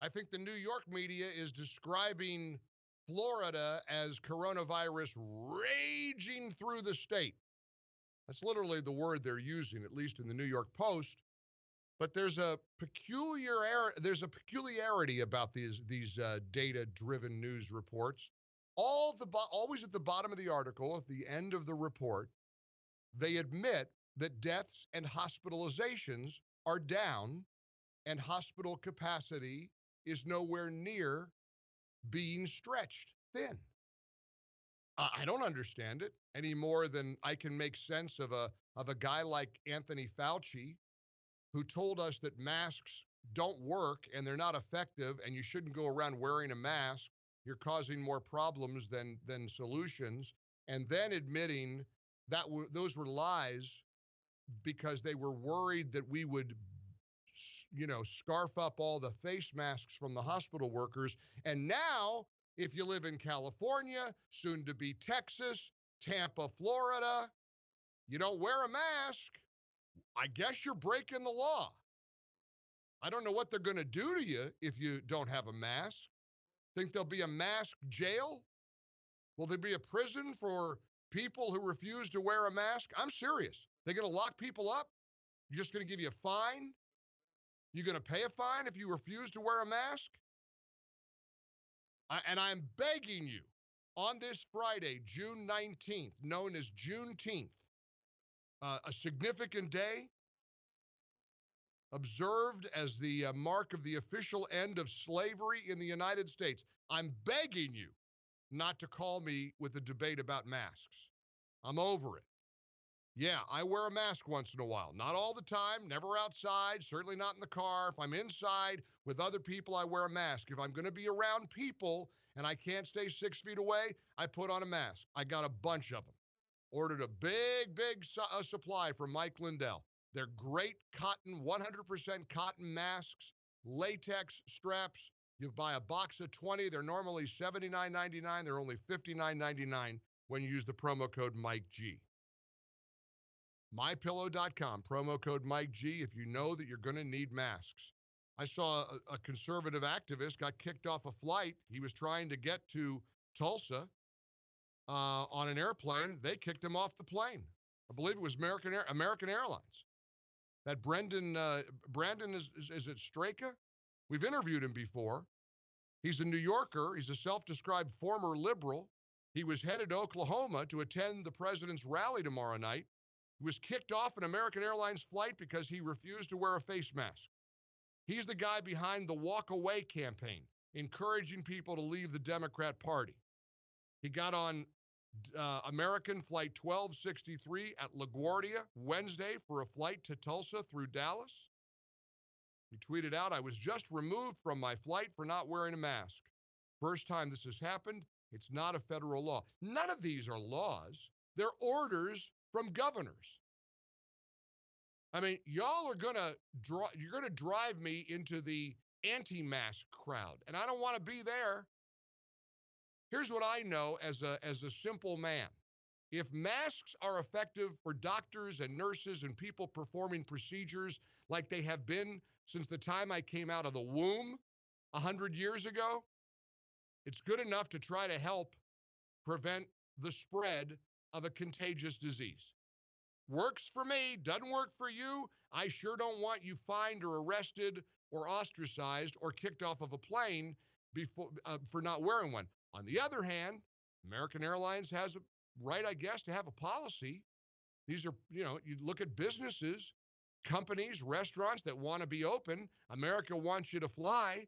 I think the New York media is describing Florida as coronavirus raging through the state. That's literally the word they're using, at least in the New York Post. But there's a peculiarity about these data-driven news reports. Always at the bottom of the article, at the end of the report, they admit that deaths and hospitalizations are down, and hospital capacity is nowhere near being stretched thin. I don't understand it any more than I can make sense of a guy like Anthony Fauci, who told us that masks don't work and they're not effective and you shouldn't go around wearing a mask. You're causing more problems than solutions. And then admitting that those were lies because they were worried that we would, scarf up all the face masks from the hospital workers. And now, if you live in California, soon to be Texas, Tampa, Florida, you don't wear a mask, I guess you're breaking the law. I don't know what they're going to do to you if you don't have a mask. Think there'll be a mask jail? Will there be a prison for people who refuse to wear a mask? I'm serious. They're going to lock people up? You're just going to give you a fine? You're going to pay a fine if you refuse to wear a mask? And I'm begging you, on this Friday, June 19th, known as Juneteenth, a significant day, observed as the mark of the official end of slavery in the United States. I'm begging you not to call me with a debate about masks. I'm over it. Yeah, I wear a mask once in a while. Not all the time, never outside, certainly not in the car. If I'm inside with other people, I wear a mask. If I'm going to be around people and I can't stay 6 feet away, I put on a mask. I got a bunch of them. Ordered a big supply from Mike Lindell. They're great cotton, 100% cotton masks, latex straps. You buy a box of 20. They're normally $79.99. They're only $59.99 when you use the promo code MikeG. MyPillow.com, promo code MikeG, if you know that you're going to need masks. I saw a conservative activist got kicked off a flight. He was trying to get to Tulsa on an airplane. They kicked him off the plane. I believe it was American Airlines. That Brandon is it Straka? We've interviewed him before. He's a New Yorker. He's a self-described former liberal. He was headed to Oklahoma to attend the president's rally tomorrow night. He was kicked off an American Airlines flight because he refused to wear a face mask. He's the guy behind the Walk Away campaign, encouraging people to leave the Democrat Party. He got on American Flight 1263 at LaGuardia Wednesday for a flight to Tulsa through Dallas. He tweeted out, "I was just removed from my flight for not wearing a mask. First time this has happened. It's not a federal law." None of these are laws. They're orders from governors. I mean, y'all are you're gonna drive me into the anti-mask crowd, and I don't want to be there. Here's what I know as a simple man. If masks are effective for doctors and nurses and people performing procedures like they have been since the time I came out of the womb 100 years ago, it's good enough to try to help prevent the spread of a contagious disease. Works for me, doesn't work for you. I sure don't want you fined or arrested or ostracized or kicked off of a plane for not wearing one. On the other hand, American Airlines has a right, I guess, to have a policy. These are, you look at businesses, companies, restaurants that want to be open. America wants you to fly.